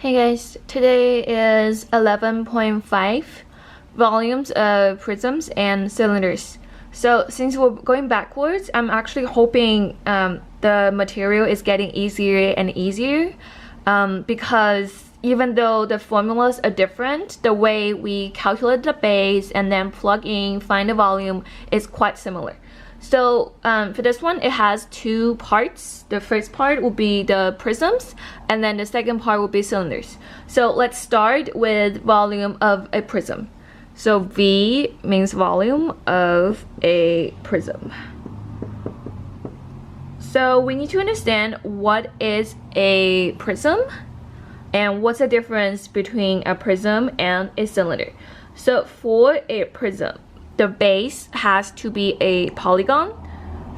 Hey guys, today is 11.5 volumes of prisms and cylinders. So since we're going backwards, I'm actually hoping the material is getting easier and easier because even though the formulas are different, the way we calculate the base and then plug in, find the volume is quite similar. So for this one, it has two parts. The first part will be the prisms, and then the second part will be cylinders. So let's start with volume of a prism. So V means volume of a prism. So we need to understand what is a prism and what's the difference between a prism and a cylinder. So for a prism, the base has to be a polygon.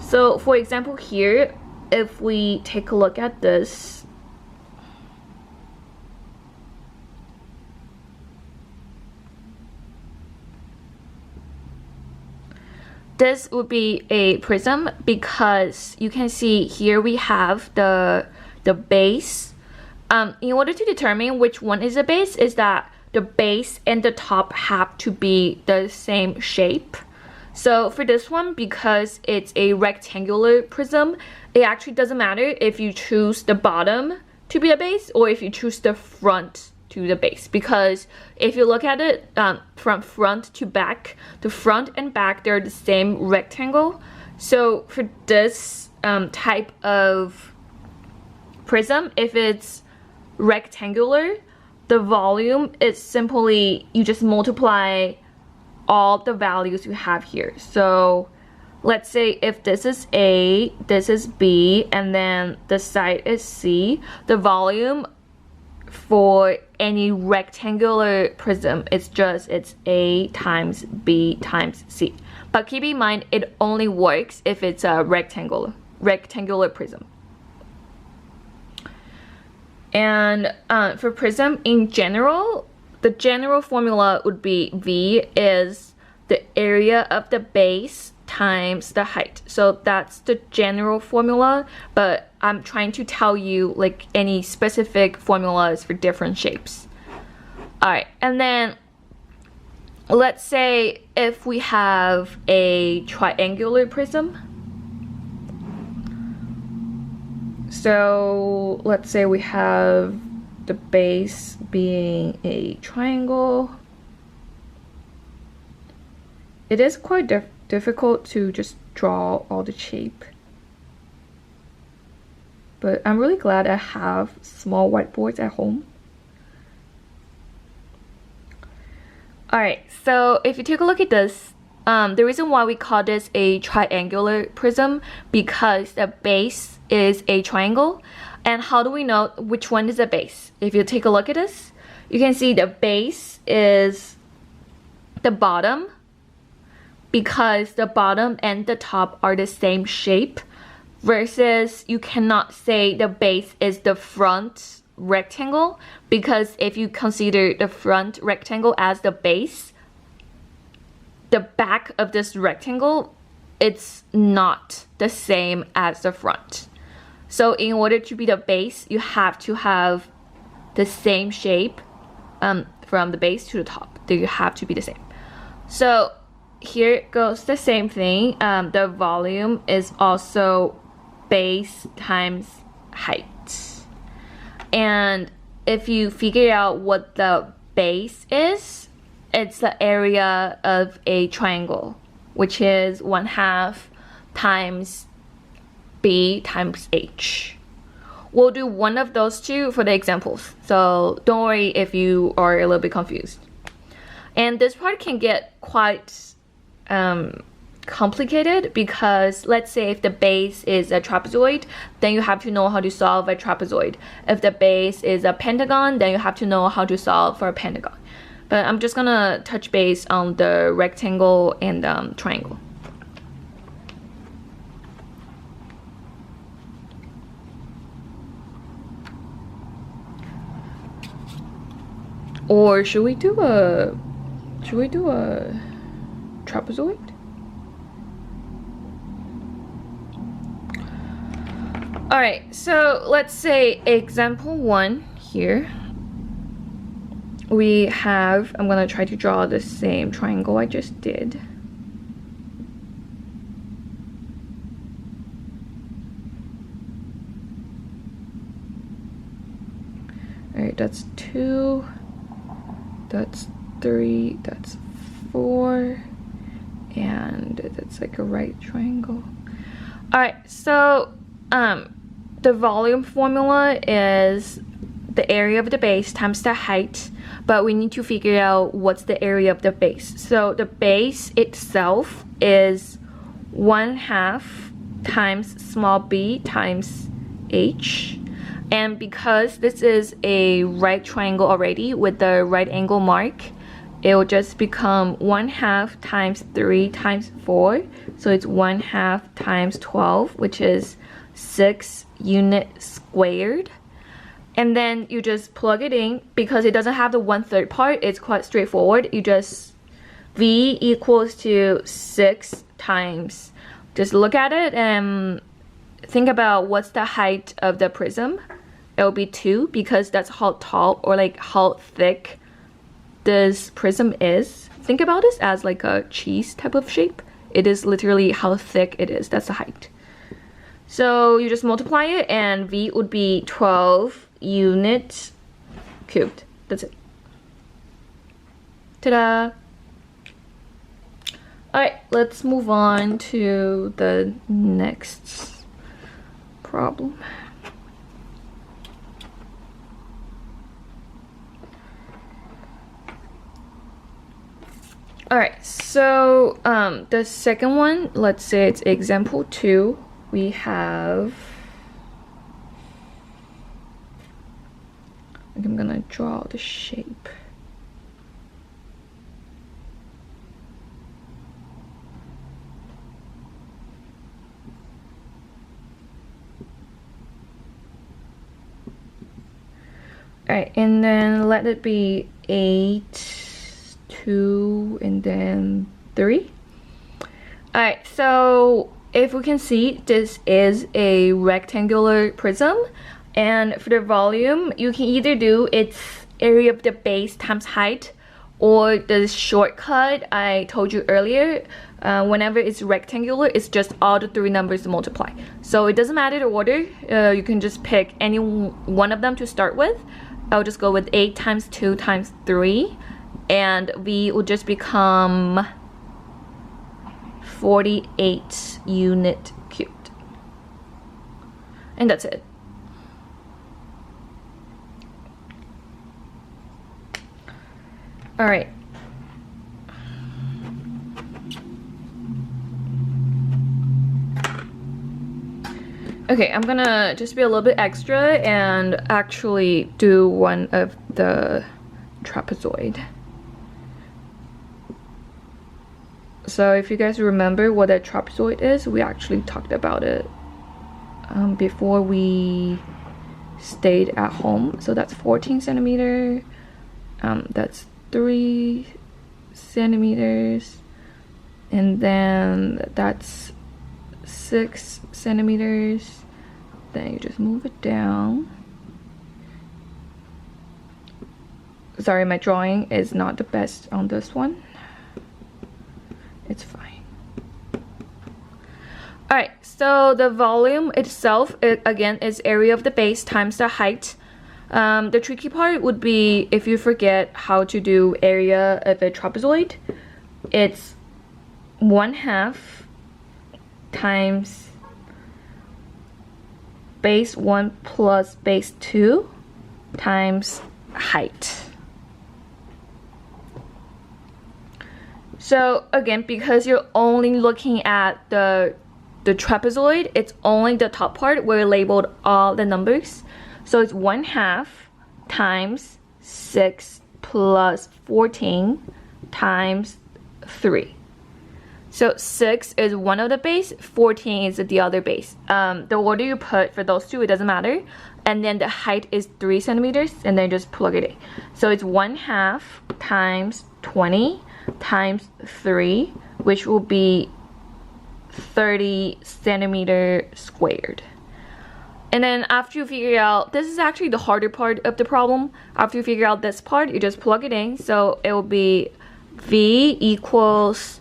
So for example here, if we take a look at this, this would be a prism because you can see here we have the base. In order to determine which one is the base, is that the base and the top have to be the same shape. So for this one, because it's a rectangular prism, it actually doesn't matter if you choose the bottom to be a base or if you choose the front to the base, because if you look at it from front to back, the front and back, they're the same rectangle. So for this type of prism, if it's rectangular, the volume is simply, you just multiply all the values you have here. So let's say if this is A, this is B, and then the side is C, the volume for any rectangular prism it's A times B times C. But keep in mind, it only works if it's a rectangular prism. And for prism in general, the general formula would be V is the area of the base times the height. So that's the general formula, but I'm trying to tell you like any specific formulas for different shapes. Alright, and then let's say if we have a triangular prism. So let's say we have the base being a triangle. It is quite difficult to just draw all the shape, but I'm really glad I have small whiteboards at home. Alright, so if you take a look at this, the reason why we call this a triangular prism because the base is a triangle. And how do we know which one is the base? If you take a look at this, you can see the base is the bottom because the bottom and the top are the same shape, versus you cannot say the base is the front rectangle because if you consider the front rectangle as the base, the back of this rectangle, it's not the same as the front. So in order to be the base, you have to have the same shape from the base to the top. They have to be the same. So here goes the same thing. The volume is also base times height. And if you figure out what the base is, it's the area of a triangle, which is 1/2 times B times H. We'll do one of those two for the examples, so don't worry if you are a little bit confused. And this part can get quite complicated because let's say if the base is a trapezoid, then you have to know how to solve a trapezoid. If the base is a pentagon, then you have to know how to solve for a pentagon. But I'm just gonna touch base on the rectangle and triangle. Or should we do a trapezoid? Alright, so let's say example 1 here. we have, I'm gonna try to draw the same triangle I just did. Alright, that's 2, that's 3, that's 4, and that's like a right triangle. Alright, so the volume formula is the area of the base times the height, but we need to figure out what's the area of the base. So the base itself is 1/2 times small b times h. And because this is a right triangle already with the right angle mark, it will just become 1/2 times 3 times 4. So it's 1/2 times 12, which is 6 units squared. And then you just plug it in. Because it doesn't have the 1/3 part, it's quite straightforward. You just, V equals to 6 times. Just look at it and think about what's the height of the prism. It'll be 2 because that's how tall or like how thick this prism is. Think about this as like a cheese type of shape. It is literally how thick it is. That's the height. So you just multiply it and V would be 12 units cubed. That's it. Ta-da! Alright, let's move on to the next problem. Alright, so the second one, let's say it's example 2. We have, I'm gonna draw the shape. Alright, and then let it be 8, 2, and then 3. Alright, so if we can see, this is a rectangular prism, and for the volume you can either do its area of the base times height, or the shortcut I told you earlier. Whenever it's rectangular, it's just all the 3 numbers multiply, so it doesn't matter the order. You can just pick any one of them to start with. I'll just go with 8 times 2 times 3, and V will just become 48 unit cubed. And that's it. Alright. Okay, I'm gonna just be a little bit extra and actually do one of the trapezoid. So if you guys remember what a trapezoid is, we actually talked about it before we stayed at home. So that's 14 centimeter, that's 3 centimeters, and then that's 6 centimeters. Then you just move it down. Sorry, my drawing is not the best on this one. It's fine. Alright, so the volume itself, again, is area of the base times the height. The tricky part would be if you forget how to do area of a trapezoid. It's 1/2 times base 1 plus base 2 times height. So again, because you're only looking at the trapezoid, it's only the top part where we labeled all the numbers. So it's 1/2 times 6 plus 14 times 3. So 6 is one of the base, 14 is the other base. The order you put for those two, it doesn't matter. And then the height is 3 centimeters, and then just plug it in. So it's 1/2 times 20 times 3, which will be 30 centimeter squared. And then after you figure out, this is actually the harder part of the problem. After you figure out this part, you just plug it in. So it will be V equals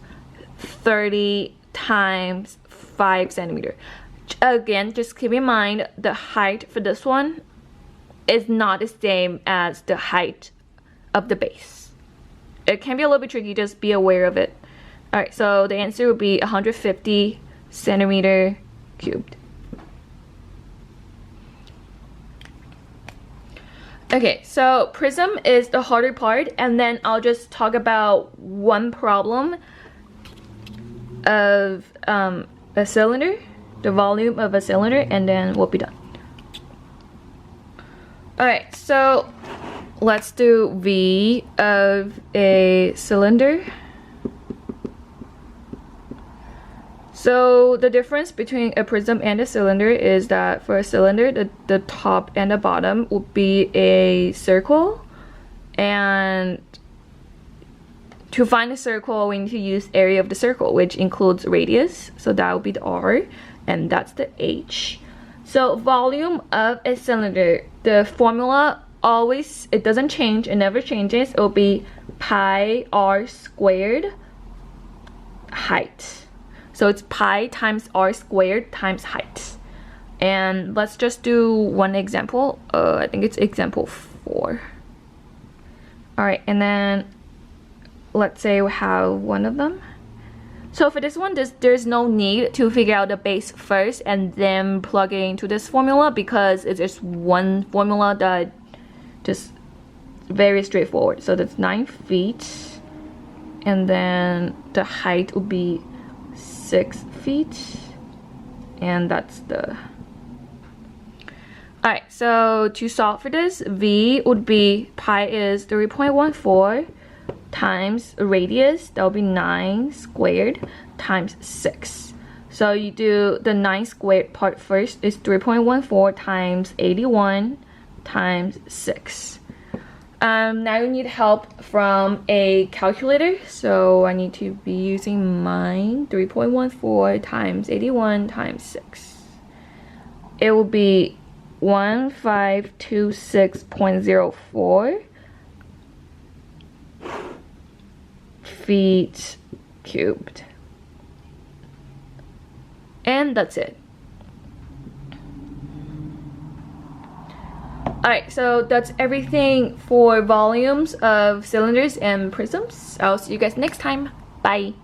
30 times 5 centimeter. Again, just keep in mind the height for this one is not the same as the height of the base. It can be a little bit tricky, just be aware of it. Alright, so the answer would be 150 centimeter cubed. Okay, so prism is the harder part, and then I'll just talk about one problem of a cylinder, the volume of a cylinder, and then we'll be done. Alright, so let's do V of a cylinder. So the difference between a prism and a cylinder is that for a cylinder, the top and the bottom will be a circle, and to find a circle we need to use area of the circle, which includes radius, so that will be the R, and that's the H. So volume of a cylinder, the formula always, it doesn't change, it never changes. It will be pi r squared height. So it's pi times r squared times height. And let's just do one example. I think it's example 4. Alright, and then let's say we have one of them. So for this one, there's no need to figure out the base first and then plug it into this formula, because it's just one formula that just very straightforward. So that's 9 feet, and then the height would be 6 feet, and that's the... Alright, so to solve for this, V would be, pi is 3.14 times radius, that will be 9 squared times 6. So you do the 9 squared part first, is 3.14 times 81 times 6. Now you need help from a calculator, so I need to be using mine. 3.14 times 81 times 6. It will be 1526.04 feet cubed. And that's it. Alright, so that's everything for volumes of cylinders and prisms. I'll see you guys next time. Bye.